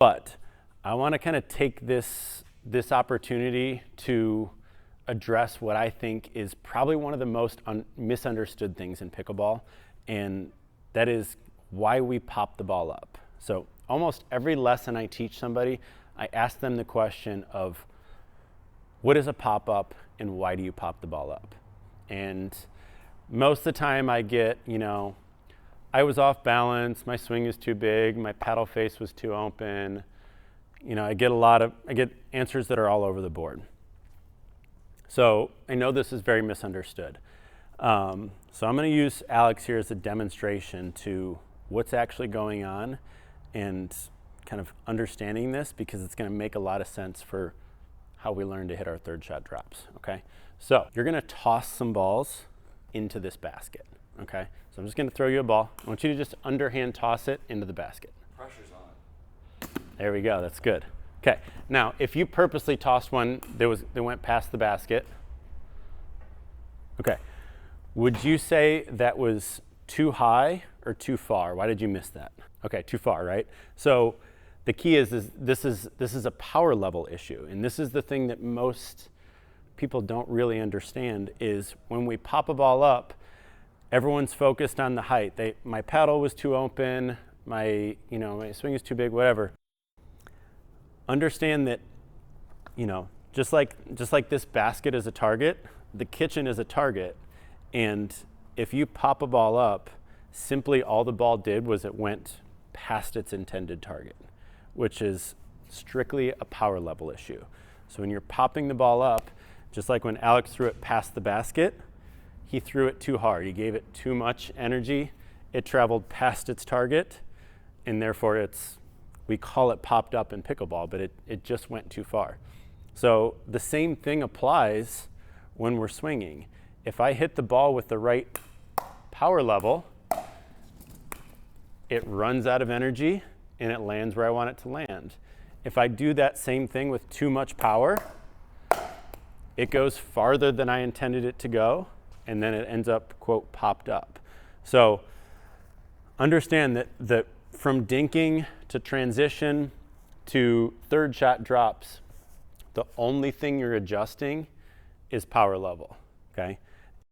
But I want to kind of take this opportunity to address what I think is probably one of the most misunderstood things in pickleball, and that is why we pop the ball up. So almost every lesson I teach somebody, I ask them the question of, what is a pop-up and why do you pop the ball up? And most of the time I get, I was off balance, my swing is too big, my paddle face was too open. I get answers that are all over the board. So I know this is very misunderstood. So I'm going to use Alex here as a demonstration to what's actually going on and kind of understanding this, because it's going to make a lot of sense for how we learn to hit our third shot drops, okay? So you're going to toss some balls into this basket, okay? So I'm just going to throw you a ball. I want you to just underhand toss it into the basket. Pressure's on. There we go, that's good. Okay, now if you purposely tossed one that went past the basket, okay, would you say that was too high or too far? Why did you miss that? Okay, too far, right? So the key is this is a power level issue, and this is the thing that most people don't really understand, is when we pop a ball up, everyone's focused on the height. My paddle was too open, my swing is too big, whatever. Understand that, just like this basket is a target, the kitchen is a target, and if you pop a ball up, simply all the ball did was it went past its intended target, which is strictly a power level issue. So when you're popping the ball up, just like when Alex threw it past the basket, he threw it too hard. He gave it too much energy. It traveled past its target, and therefore we call it popped up in pickleball, but it just went too far. So the same thing applies when we're swinging. If I hit the ball with the right power level, it runs out of energy and it lands where I want it to land. If I do that same thing with too much power, it goes farther than I intended it to go, and then it ends up, quote, popped up. So understand that from dinking to transition to third shot drops, the only thing you're adjusting is power level, okay?